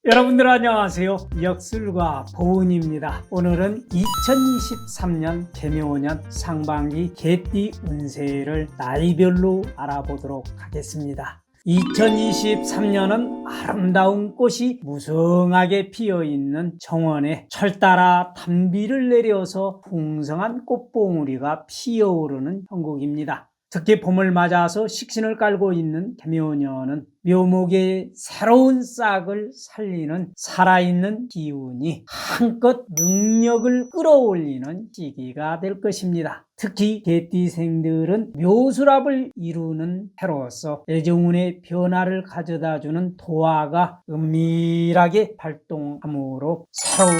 여러분들 안녕하세요. 역술가 보은입니다. 오늘은 2023년 개묘년 상반기 개띠 운세를 나이별로 알아보도록 하겠습니다. 2023년은 아름다운 꽃이 무성하게 피어있는 정원에 철따라 단비를 내려서 풍성한 꽃봉우리가 피어오르는 형국입니다. 특히 봄을 맞아서 식신을 깔고 있는 개묘년은 묘목의 새로운 싹을 살리는 살아있는 기운이 한껏 능력을 끌어올리는 시기가 될 것입니다. 특히 개띠생들은 묘수랍을 이루는 해로서 애정운의 변화를 가져다주는 도화가 은밀하게 발동함으로 새로운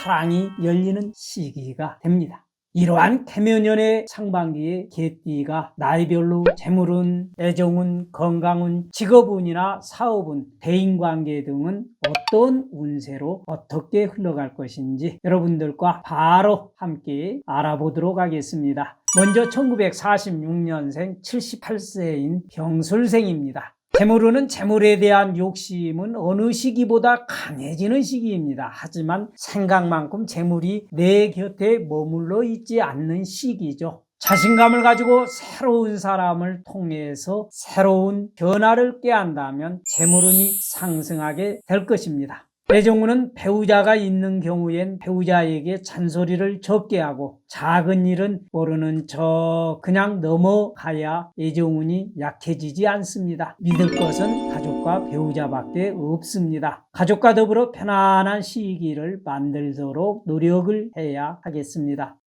사랑이 열리는 시기가 됩니다. 이러한 개묘년의 상반기에 개띠가 나이별로 재물운, 애정운, 건강운, 직업운이나 사업운, 대인관계 등은 어떤 운세로 어떻게 흘러갈 것인지 여러분들과 바로 함께 알아보도록 하겠습니다. 먼저 1946년생 78세인 병술생입니다. 재물운은 재물에 대한 욕심은 어느 시기보다 강해지는 시기입니다. 하지만 생각만큼 재물이 내 곁에 머물러 있지 않는 시기죠. 자신감을 가지고 새로운 사람을 통해서 새로운 변화를 꾀한다면 재물운이 상승하게 될 것입니다. 애정운은 배우자가 있는 경우엔 배우자에게 잔소리를 적게 하고 작은 일은 모르는 척 그냥 넘어가야 애정운이 약해지지 않습니다. 믿을 것은 가족과 배우자밖에 없습니다. 가족과 더불어 편안한 시기를 만들도록 노력을 해야 하겠습니다.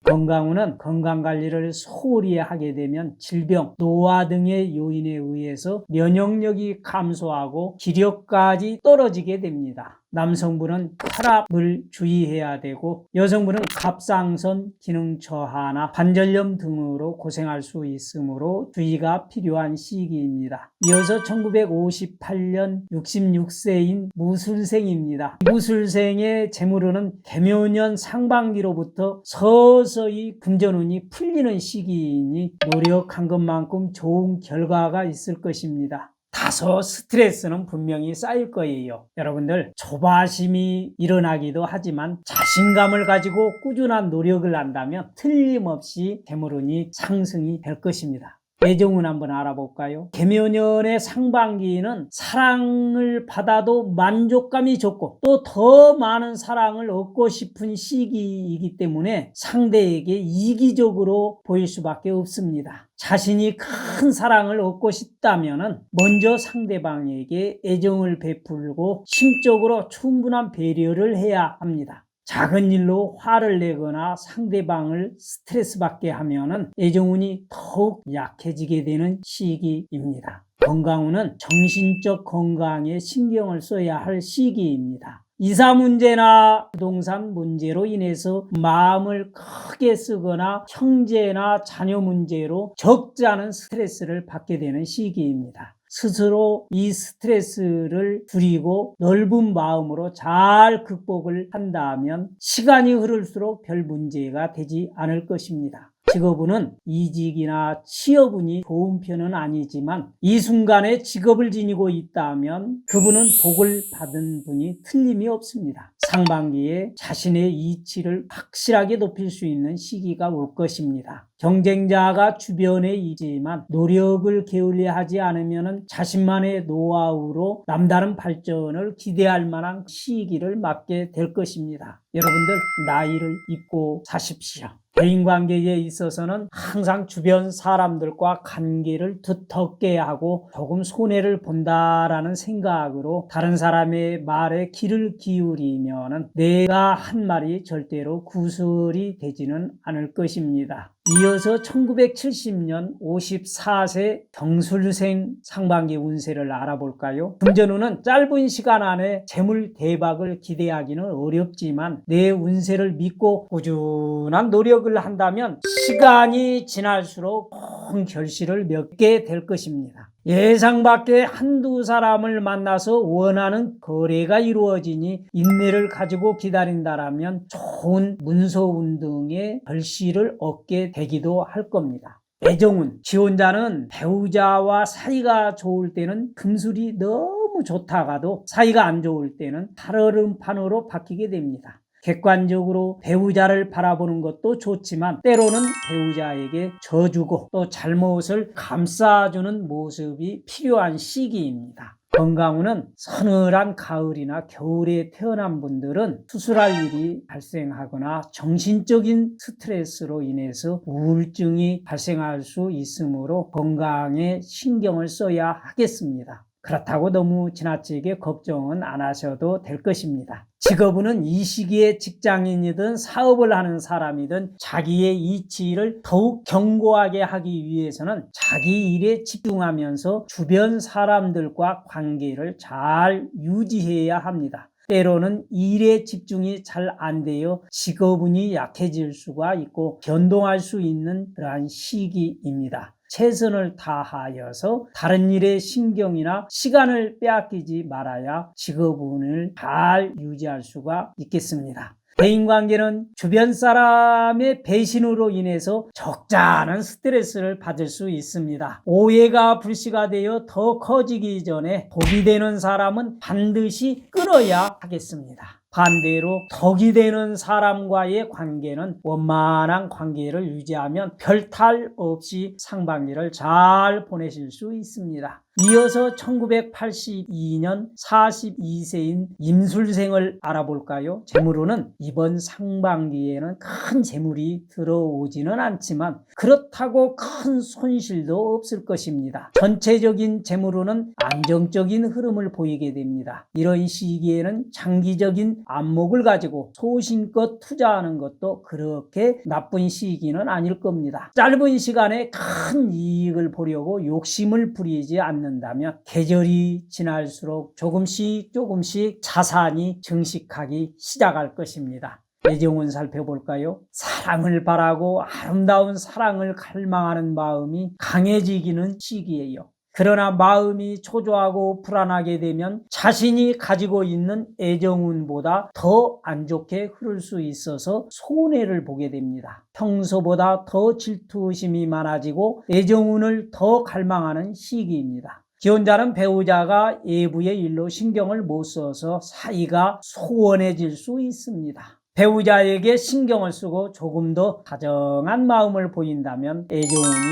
건강운은 건강관리를 소홀히 하게 되면 질병, 노화 등의 요인에 의해서 면역력이 감소하고 기력까지 떨어지게 됩니다. 남성분은 혈압을 주의해야 되고 여성분은 갑상선 기능 저하나 관절염 등으로 고생할 수 있으므로 주의가 필요한 시기입니다. 이어서 1958년 66세인 무술생입니다. 무술생의 재물운은 개묘년 상반기로부터 서서히 금전운이 풀리는 시기이니 노력한 것만큼 좋은 결과가 있을 것입니다. 다소 스트레스는 분명히 쌓일 거예요. 여러분들 조바심이 일어나기도 하지만 자신감을 가지고 꾸준한 노력을 한다면 틀림없이 재물운이 상승이 될 것입니다. 애정운 한번 알아볼까요? 개묘년의 상반기는 사랑을 받아도 만족감이 적고 또 더 많은 사랑을 얻고 싶은 시기이기 때문에 상대에게 이기적으로 보일 수밖에 없습니다. 자신이 큰 사랑을 얻고 싶다면 먼저 상대방에게 애정을 베풀고 심적으로 충분한 배려를 해야 합니다. 작은 일로 화를 내거나 상대방을 스트레스 받게 하면 애정운이 더욱 약해지게 되는 시기입니다. 건강운은 정신적 건강에 신경을 써야 할 시기입니다. 이사 문제나 부동산 문제로 인해서 마음을 크게 쓰거나 형제나 자녀 문제로 적지 않은 스트레스를 받게 되는 시기입니다. 스스로 이 스트레스를 줄이고 넓은 마음으로 잘 극복을 한다면 시간이 흐를수록 별 문제가 되지 않을 것입니다. 직업운은 이직이나 취업운이 좋은 편은 아니지만 이 순간에 직업을 지니고 있다면 그분은 복을 받은 분이 틀림이 없습니다. 상반기에 자신의 이치를 확실하게 높일 수 있는 시기가 올 것입니다. 경쟁자가 주변에 있지만 노력을 게을리하지 않으면 자신만의 노하우로 남다른 발전을 기대할 만한 시기를 맞게 될 것입니다. 여러분들 나이를 잊고 사십시오. 대인관계에 있어서는 항상 주변 사람들과 관계를 두텁게 하고 조금 손해를 본다라는 생각으로 다른 사람의 말에 귀를 기울이면 내가 한 말이 절대로 구설이 되지는 않을 것입니다. 이어서 1970년 54세 병술생 상반기 운세를 알아볼까요? 금전운은 짧은 시간 안에 재물 대박을 기대하기는 어렵지만 내 운세를 믿고 꾸준한 노력을 한다면 시간이 지날수록 큰 결실을 맺게 될 것입니다. 예상 밖의 한두 사람을 만나서 원하는 거래가 이루어지니 인내를 가지고 기다린다라면 좋은 문서운 등의 결실을 얻게 되기도 할 겁니다. 애정운, 지원자는 배우자와 사이가 좋을 때는 금술이 너무 너무 좋다가도 사이가 안 좋을 때는 살얼음판으로 바뀌게 됩니다. 객관적으로 배우자를 바라보는 것도 좋지만 때로는 배우자에게 져주고 또 잘못을 감싸주는 모습이 필요한 시기입니다. 건강 후는 서늘한 가을이나 겨울에 태어난 분들은 수술할 일이 발생하거나 정신적인 스트레스로 인해서 우울증이 발생할 수 있으므로 건강에 신경을 써야 하겠습니다. 그렇다고 너무 지나치게 걱정은 안 하셔도 될 것입니다. 직업운은 이 시기에 직장인이든 사업을 하는 사람이든 자기의 이치를 더욱 견고하게 하기 위해서는 자기 일에 집중하면서 주변 사람들과 관계를 잘 유지해야 합니다. 때로는 일에 집중이 잘 안 되어 직업운이 약해질 수가 있고 변동할 수 있는 그러한 시기입니다. 최선을 다하여서 다른 일에 신경이나 시간을 빼앗기지 말아야 직업운을 잘 유지할 수가 있겠습니다. 대인관계는 주변 사람의 배신으로 인해서 적잖은 스트레스를 받을 수 있습니다. 오해가 불씨가 되어 더 커지기 전에 독이 되는 사람은 반드시 끊어야 하겠습니다. 반대로 덕이 되는 사람과의 관계는 원만한 관계를 유지하면 별 탈 없이 상반기를 잘 보내실 수 있습니다. 이어서 1982년 42세인 임술생을 알아볼까요? 재물운은 이번 상반기에는 큰 재물이 들어오지는 않지만 그렇다고 큰 손실도 없을 것입니다. 전체적인 재물운은 안정적인 흐름을 보이게 됩니다. 이런 시기에는 장기적인 안목을 가지고 소신껏 투자하는 것도 그렇게 나쁜 시기는 아닐 겁니다. 짧은 시간에 큰 이익을 보려고 욕심을 부리지 않는다면 계절이 지날수록 조금씩 자산이 증식하기 시작할 것입니다. 애정운 살펴볼까요? 사랑을 바라고 아름다운 사랑을 갈망하는 마음이 강해지기는 시기예요. 그러나 마음이 초조하고 불안하게 되면 자신이 가지고 있는 애정운보다 더 안 좋게 흐를 수 있어서 손해를 보게 됩니다. 평소보다 더 질투심이 많아지고 애정운을 더 갈망하는 시기입니다. 기혼자는 배우자가 외부의 일로 신경을 못 써서 사이가 소원해질 수 있습니다. 배우자에게 신경을 쓰고 조금 더 다정한 마음을 보인다면 애정운이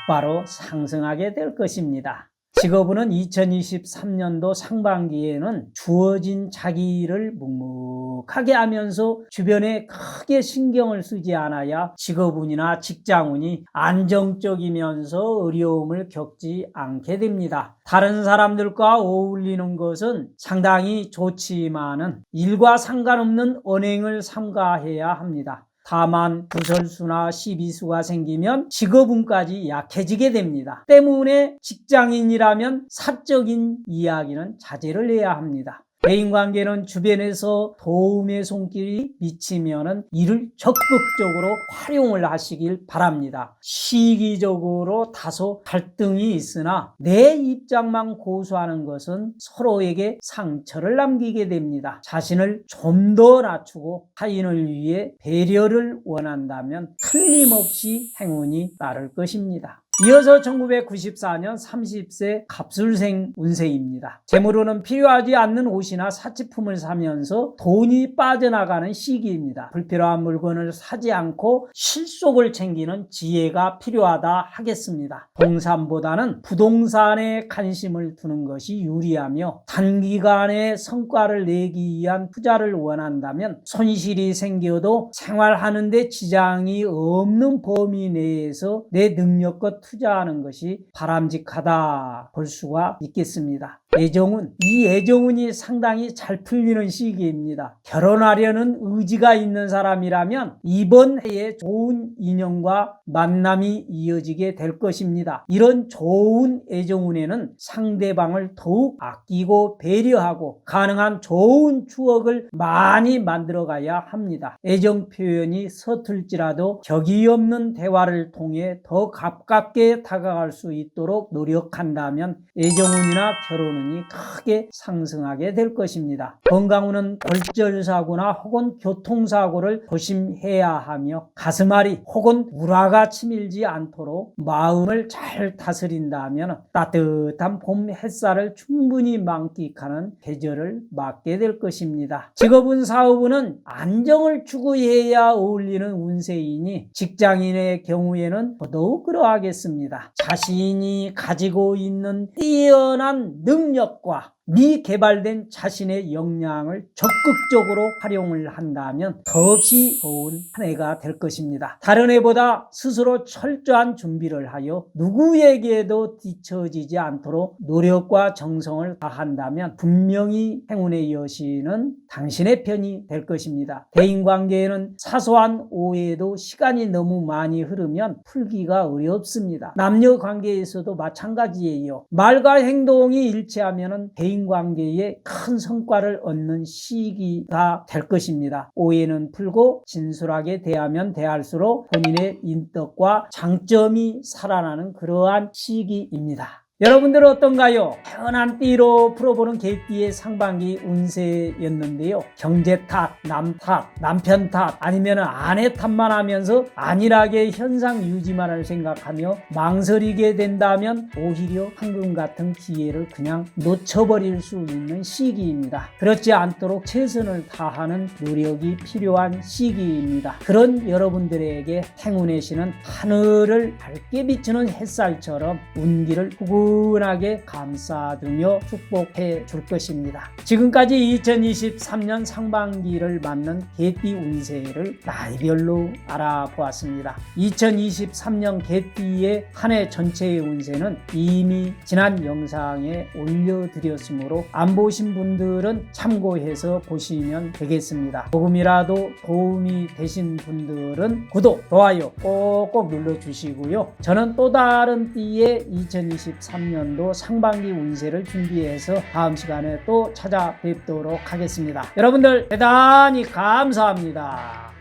곧바로 상승하게 될 것입니다. 직업운은 2023년도 상반기에는 주어진 자기 일을 묵묵하게 하면서 주변에 크게 신경을 쓰지 않아야 직업운이나 직장운이 안정적이면서 어려움을 겪지 않게 됩니다. 다른 사람들과 어울리는 것은 상당히 좋지만은 일과 상관없는 언행을 삼가해야 합니다. 다만 구설수나 시비수가 생기면 직업운까지 약해지게 됩니다. 때문에 직장인이라면 사적인 이야기는 자제를 해야 합니다. 대인관계는 주변에서 도움의 손길이 미치면 이를 적극적으로 활용을 하시길 바랍니다. 시기적으로 다소 갈등이 있으나 내 입장만 고수하는 것은 서로에게 상처를 남기게 됩니다. 자신을 좀 더 낮추고 타인을 위해 배려를 원한다면 틀림없이 행운이 따를 것입니다. 이어서 1994년 30세 갑술생 운세입니다. 재물운은 필요하지 않는 옷이나 사치품을 사면서 돈이 빠져나가는 시기입니다. 불필요한 물건을 사지 않고 실속을 챙기는 지혜가 필요하다 하겠습니다. 동산보다는 부동산에 관심을 두는 것이 유리하며 단기간에 성과를 내기 위한 투자를 원한다면 손실이 생겨도 생활하는 데 지장이 없는 범위 내에서 내 능력과 투자하는 것이 바람직하다 볼 수가 있겠습니다. 애정운, 이 애정운이 상당히 잘 풀리는 시기입니다. 결혼하려는 의지가 있는 사람이라면 이번 해에 좋은 인연과 만남이 이어지게 될 것입니다. 이런 좋은 애정운에는 상대방을 더욱 아끼고 배려하고 가능한 좋은 추억을 많이 만들어가야 합니다. 애정 표현이 서툴지라도 격이 없는 대화를 통해 더 가깝게 가깝게 다가갈 수 있도록 노력한다면 애정운이나 결혼운이 크게 상승하게 될 것입니다. 건강운은 골절사고나 혹은 교통사고를 조심해야 하며 가슴앓이 혹은 우라가 치밀지 않도록 마음을 잘 다스린다면 따뜻한 봄 햇살을 충분히 만끽하는 계절을 맞게 될 것입니다. 직업운, 사업운은 안정을 추구해야 어울리는 운세이니 직장인의 경우에는 더더욱 그러하겠습니다. 자신이 가지고 있는 뛰어난 능력과 미개발된 자신의 역량을 적극적으로 활용을 한다면 더없이 좋은 한 해가 될 것입니다. 다른 해보다 스스로 철저한 준비를 하여 누구에게도 뒤처지지 않도록 노력과 정성을 다한다면 분명히 행운의 여신은 당신의 편이 될 것입니다. 대인관계에는 사소한 오해도 시간이 너무 많이 흐르면 풀기가 어렵습니다. 남녀관계에서도 마찬가지예요. 말과 행동이 일치하면 대인관계에 큰 성과를 얻는 시기가 될 것입니다. 오해는 풀고 진솔하게 대하면 대할수록 본인의 인덕과 장점이 살아나는 그러한 시기입니다. 여러분들은 어떤가요? 태어난 띠로 풀어보는 개띠의 상반기 운세였는데요. 경제 탓, 남 탓, 남편 탓, 아니면 아내 탓만 하면서 안일하게 현상 유지만을 생각하며 망설이게 된다면 오히려 황금 같은 기회를 그냥 놓쳐버릴 수 있는 시기입니다. 그렇지 않도록 최선을 다하는 노력이 필요한 시기입니다. 그런 여러분들에게 행운의 신은 하늘을 밝게 비추는 햇살처럼 운기를 후끈하게 감싸주며 축복해 줄 것입니다. 지금까지 2023년 상반기를 맞는 개띠 운세를 나이별로 알아보았습니다. 2023년 개띠의 한 해 전체의 운세는 이미 지난 영상에 올려드렸으므로 안 보신 분들은 참고해서 보시면 되겠습니다. 조금이라도 도움이 되신 분들은 구독, 좋아요 꼭꼭 눌러주시고요. 저는 또 다른 띠의 2023년도 상반기 운세를 준비해서 다음 시간에 또 찾아뵙도록 하겠습니다. 여러분들 대단히 감사합니다.